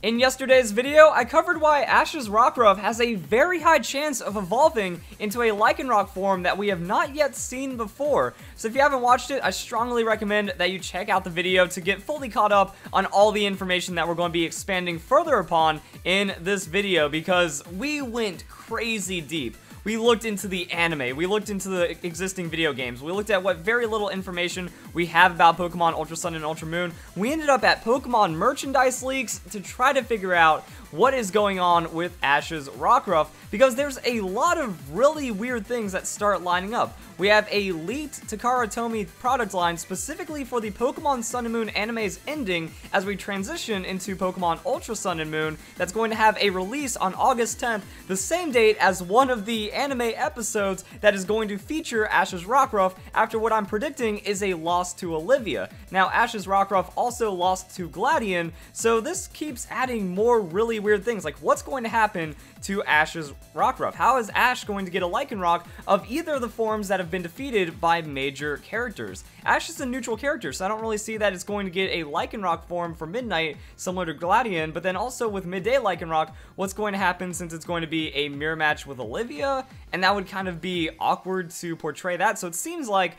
In yesterday's video, I covered why Ash's Rockruff has a very high chance of evolving into a Lycanroc form that we have not yet seen before. So if you haven't watched it, I strongly recommend that you check out the video to get fully caught up on all the information that we're going to be expanding further upon in this video, because we went crazy deep. We looked into the anime, we looked into the existing video games, we looked at what very little information we have about Pokemon Ultra Sun and Ultra Moon. We ended up at Pokemon merchandise leaks to try to figure out what is going on with Ash's Rockruff, because there's a lot of really weird things that start lining up. We have a leaked Takara Tomy product line specifically for the Pokemon Sun and Moon anime's ending as we transition into Pokemon Ultra Sun and Moon that's going to have a release on August 10th, the same date as one of the anime episodes that is going to feature Ash's Rockruff after what I'm predicting is a loss to Olivia. Now, Ash's Rockruff also lost to Gladion, so this keeps adding more really weird things, like what's going to happen to Ash's Rockruff? How is Ash going to get a Lycanroc of either of the forms that have been defeated by major characters? Ash is a neutral character, so I don't really see that it's going to get a Lycanroc form for Midnight, similar to Gladion, but then also with Midday Lycanroc, what's going to happen since it's going to be a mirror match with Olivia? And that would kind of be awkward to portray that, so it seems like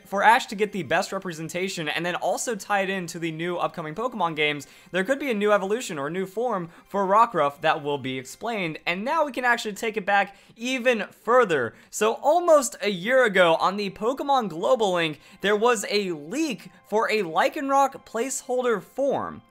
for Ash to get the best representation and then also tie it into the new upcoming Pokemon games, there could be a new evolution or a new form for Rockruff that will be explained. And now we can actually take it back even further. So almost a year ago on the Pokemon Global Link, there was a leak for a Lycanroc placeholder form.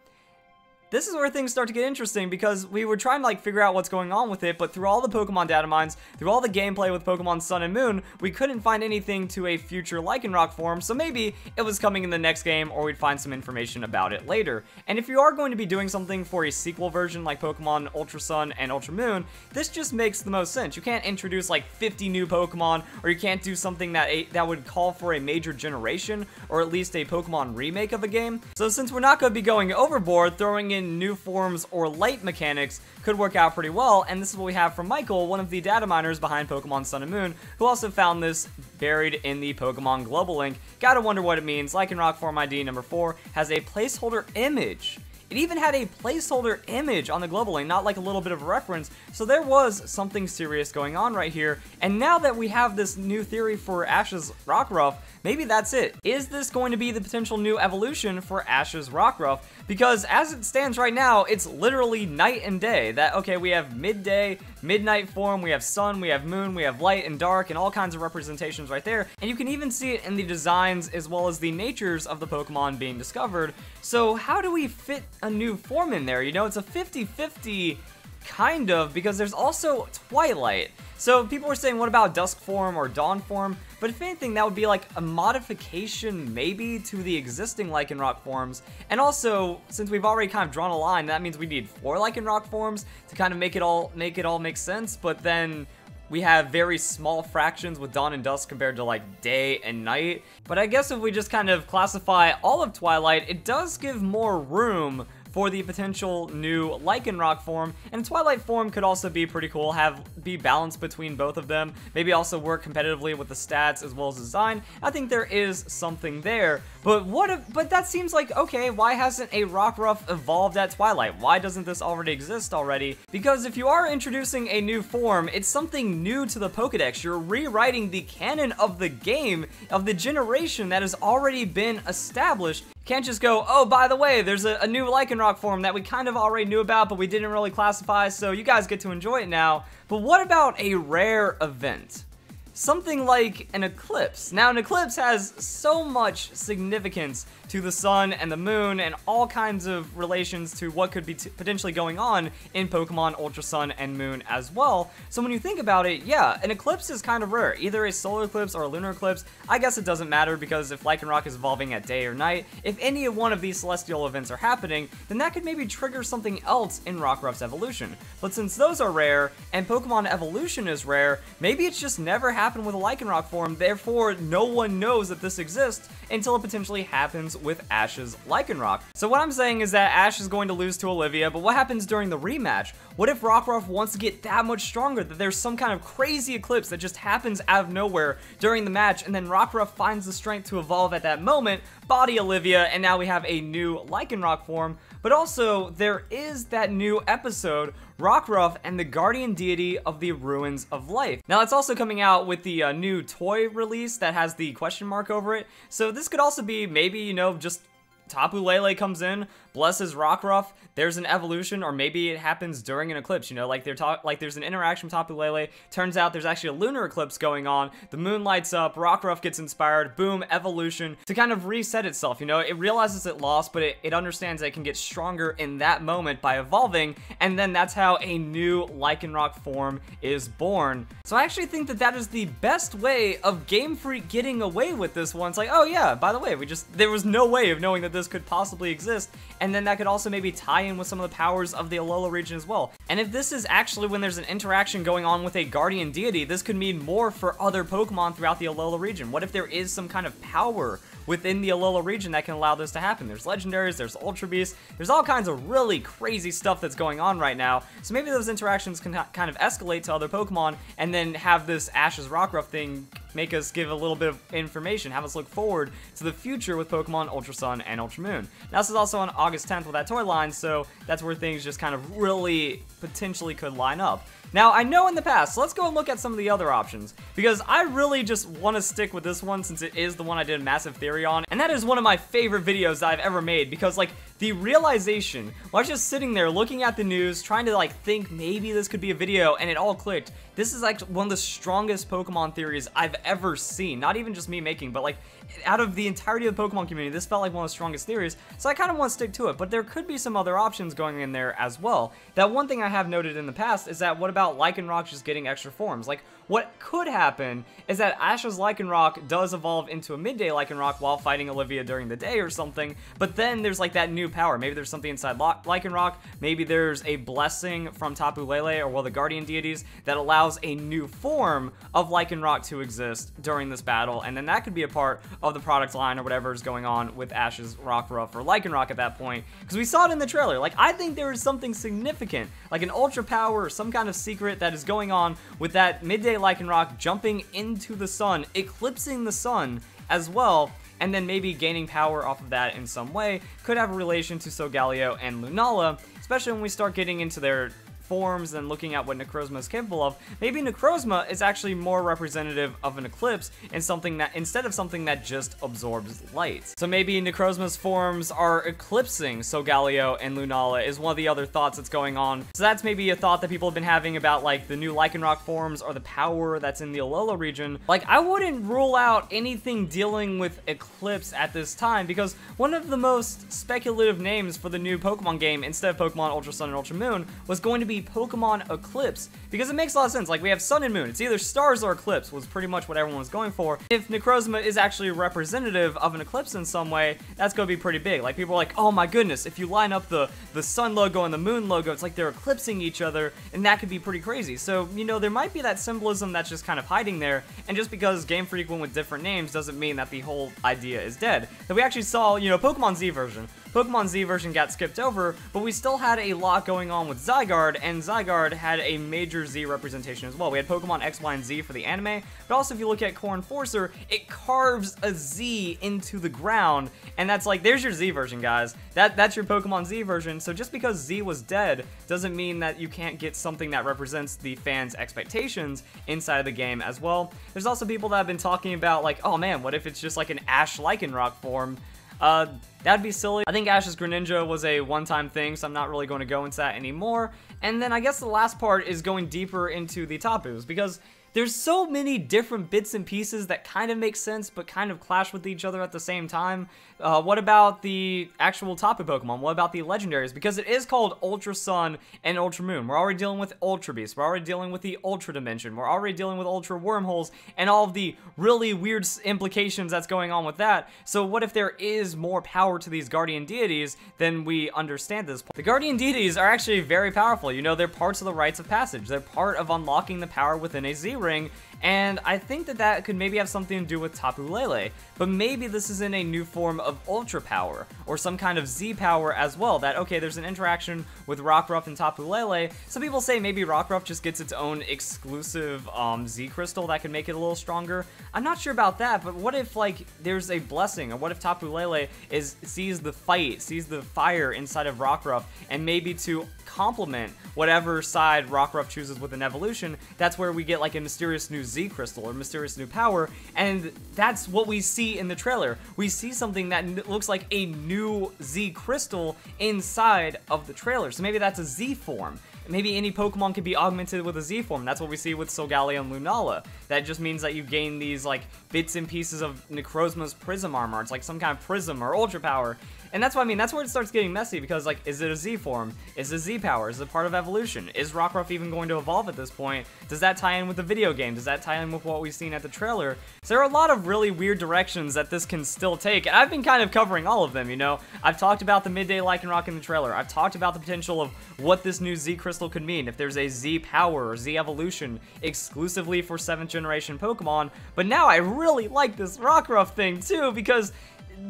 This is where things start to get interesting, because we were trying to figure out what's going on with it, but through all the Pokemon data mines, through all the gameplay with Pokemon Sun and Moon, we couldn't find anything to a future Lycanroc form, so maybe it was coming in the next game, or we'd find some information about it later. And if you are going to be doing something for a sequel version like Pokemon Ultra Sun and Ultra Moon, this just makes the most sense. You can't introduce 50 new Pokemon, or you can't do something that would call for a major generation, or at least a Pokemon remake of a game. So since we're not going to be going overboard, throwing in new forms or light mechanics could work out pretty well, and this is what we have from Michael, one of the data miners behind Pokemon Sun and Moon, who also found this buried in the Pokemon Global Link. Gotta wonder what it means. Lycanroc form ID number 4 has a placeholder image. It even had a placeholder image on the Global Link, not like a little bit of a reference, so there was something serious going on right here. And now that we have this new theory for Ash's Rockruff, maybe that's it. Is this going to be the potential new evolution for Ash's Rockruff? Because as it stands right now, it's literally night and day. That, okay, we have midday, midnight form, we have sun, we have moon, we have light and dark, and all kinds of representations right there. And you can even see it in the designs as well as the natures of the Pokemon being discovered. So how do we fit a new form in there? You know, it's a 50-50 kind of, because there's also Twilight. So people were saying, what about Dusk form or Dawn form? But if anything, that would be like a modification maybe to the existing Lycanroc forms. And also, since we've already kind of drawn a line, that means we need 4 Lycanroc forms to kind of make it all make sense. But then we have very small fractions with Dawn and Dusk compared to day and night. But I guess if we just kind of classify all of Twilight, it does give more room for the potential new Lycanroc form, and Twilight form could also be pretty cool, be balanced between both of them, maybe also work competitively with the stats as well as design. I think there is something there, but but that seems like, okay, why hasn't a Rockruff evolved at Twilight? Why doesn't this already exist already? Because if you are introducing a new form, it's something new to the Pokedex. You're rewriting the canon of the game, of the generation that has already been established. Can't just go, oh, by the way, there's a new Lycanroc form that we kind of already knew about, but we didn't really classify, so you guys get to enjoy it now. But what about a rare event? Something like an eclipse. Now, an eclipse has so much significance to the sun and the moon and all kinds of relations to what could be potentially going on in Pokemon Ultra Sun and Moon as well. So when you think about it, yeah, an eclipse is kind of rare. Either a solar eclipse or a lunar eclipse. I guess it doesn't matter, because if Lycanroc is evolving at day or night, if any one of these celestial events are happening, then that could maybe trigger something else in Rockruff's evolution. But since those are rare, and Pokemon evolution is rare, maybe it's just never happened with a Lycanroc form, therefore no one knows that this exists until it potentially happens with Ash's Lycanroc. So what I'm saying is that Ash is going to lose to Olivia, but what happens during the rematch? What if Rockruff wants to get that much stronger, that there's some kind of crazy eclipse that just happens out of nowhere during the match, and then Rockruff finds the strength to evolve at that moment, Body Olivia, and now we have a new Lycanroc form. But also, there is that new episode, Rockruff and the Guardian Deity of the Ruins of Life. Now, it's also coming out with the new toy release that has the question mark over it. So this could also be maybe, you know, just Tapu Lele comes in, blesses Rockruff, there's an evolution, or maybe it happens during an eclipse, you know, like there's an interaction with Tapu Lele, turns out there's actually a lunar eclipse going on, the moon lights up, Rockruff gets inspired, boom, evolution, to kind of reset itself, you know, it realizes it lost, but it understands that it can get stronger in that moment by evolving, and then that's how a new Lycanroc form is born. So I actually think that that is the best way of Game Freak getting away with this one. It's like, oh yeah, by the way, there was no way of knowing that this could possibly exist, and then that could also maybe tie in with some of the powers of the Alola region as well. And if this is actually when there's an interaction going on with a Guardian Deity, this could mean more for other Pokemon throughout the Alola region. What if there is some kind of power within the Alola region that can allow this to happen? There's legendaries, there's Ultra Beasts, there's all kinds of really crazy stuff that's going on right now. So maybe those interactions can kind of escalate to other Pokemon, and then have this Ash's Rockruff thing make us give a little bit of information, have us look forward to the future with Pokemon Ultra Sun and Ultra Moon. Now, this is also on August 10th with that toy line, so that's where things just kind of really potentially could line up. Now, I know in the past, so let's go and look at some of the other options, because I really just want to stick with this one since it is the one I did a massive theory on, and that is one of my favorite videos that I've ever made, because, like, the realization, while I was just sitting there looking at the news, trying to, like, think maybe this could be a video, and it all clicked. This is, like, one of the strongest Pokemon theories I've ever seen. Not even just me making, but, like, out of the entirety of the Pokemon community, this felt like one of the strongest theories, so I kind of want to stick to it, but there could be some other options going in there as well. That one thing I have noted in the past is that what about Lycanroc just getting extra forms? Like, what could happen is that Ash's Lycanroc does evolve into a midday Lycanroc while fighting Olivia during the day or something, but then there's like that new power. Maybe there's something inside Lycanroc, maybe there's a blessing from Tapu Lele or the Guardian Deities that allows a new form of Lycanroc to exist during this battle, and then that could be a part of the product line or whatever is going on with Ash's Rockruff or Lycanroc at that point, because we saw it in the trailer. Like, I think there is something significant, like an ultra power or some kind of secret that is going on with that midday Lycanroc jumping into the sun, eclipsing the sun as well, and then maybe gaining power off of that in some way. Could have a relation to Solgaleo and Lunala, especially when we start getting into their forms and looking at what Necrozma is capable of. Maybe Necrozma is actually more representative of an eclipse and something that, instead of something that just absorbs light. So maybe Necrozma's forms are eclipsing Solgaleo and Lunala is one of the other thoughts that's going on. So that's maybe a thought that people have been having about, like, the new Lycanroc forms or the power that's in the Alola region. Like, I wouldn't rule out anything dealing with eclipse at this time, because one of the most speculative names for the new Pokemon game instead of Pokemon Ultra Sun and Ultra Moon was going to be Pokemon Eclipse, because it makes a lot of sense. Like, we have Sun and Moon, it's either stars or eclipse was pretty much what everyone was going for. If Necrozma is actually representative of an eclipse in some way, that's gonna be pretty big. Like, people are like, oh my goodness, if you line up the Sun logo and the Moon logo, it's like they're eclipsing each other, and that could be pretty crazy. So, you know, there might be that symbolism that's just kind of hiding there, and just because Game Freak went with different names doesn't mean that the whole idea is dead. That we actually saw, you know, Pokemon Z version. Pokemon Z version got skipped over, but we still had a lot going on with Zygarde, and Zygarde had a major Z representation as well. We had Pokemon X, Y, and Z for the anime, but also if you look at Core Enforcer, it carves a Z into the ground, and that's like, there's your Z version, guys. That's your Pokemon Z version, so just because Z was dead doesn't mean that you can't get something that represents the fans' expectations inside of the game as well. There's also people that have been talking about, like, oh man, what if it's just like an Ash Lycanroc form? That'd be silly. I think Ash's Greninja was a one-time thing, so I'm not really going to go into that anymore. And then I guess the last part is going deeper into the Tapus, because there's so many different bits and pieces that kind of make sense, but kind of clash with each other at the same time. What about the actual Tapu Pokemon? What about the legendaries? Because it is called Ultra Sun and Ultra Moon. We're already dealing with Ultra Beast. We're already dealing with the Ultra Dimension. We're already dealing with Ultra Wormholes and all of the really weird implications that's going on with that. So what if there is more power to these Guardian Deities than we understand at this point? The Guardian Deities are actually very powerful. You know, they're parts of the rites of passage. They're part of unlocking the power within a Z ring, And I think that that could maybe have something to do with Tapu Lele, but maybe this is in a new form of Ultra Power, or some kind of Z Power as well, that, okay, there's an interaction with Rockruff and Tapu Lele. Some people say maybe Rockruff just gets its own exclusive Z Crystal that could make it a little stronger. I'm not sure about that, but what if, like, there's a blessing, or what if Tapu Lele sees the fight, sees the fire inside of Rockruff, and maybe to complement whatever side Rockruff chooses with an evolution, that's where we get like a mysterious new Z Crystal or mysterious new power, and that's what we see in the trailer. We see something that looks like a new Z Crystal inside of the trailer, so maybe that's a Z form. Maybe any Pokemon could be augmented with a Z form. That's what we see with Solgaleo and Lunala. That just means that you gain these like bits and pieces of Necrozma's Prism armor. It's like some kind of Prism or Ultra Power. And that's what I mean, that's where it starts getting messy, because like, is it a Z form? Is it Z power? Is it part of evolution? Is Rockruff even going to evolve at this point? Does that tie in with the video game? Does that tie in with what we've seen at the trailer? So there are a lot of really weird directions that this can still take, and I've been kind of covering all of them, you know? I've talked about the midday Lycanroc in the trailer. I've talked about the potential of what this new Z Crystal could mean, if there's a Z power or Z evolution exclusively for 7th generation Pokemon. But now I really like this Rockruff thing too, because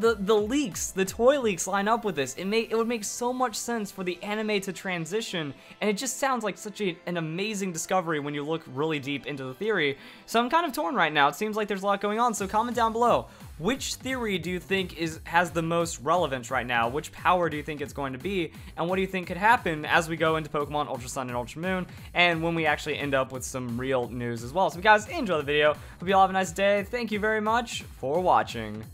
the leaks, the toy leaks line up with this. It would make so much sense for the anime to transition, and it just sounds like such an amazing discovery when you look really deep into the theory. So I'm kind of torn right now. It seems like there's a lot going on, so comment down below. Which theory do you think has the most relevance right now? Which power do you think it's going to be? And what do you think could happen as we go into Pokemon Ultra Sun and Ultra Moon, and when we actually end up with some real news as well? So if you guys enjoy the video, hope you all have a nice day. Thank you very much for watching.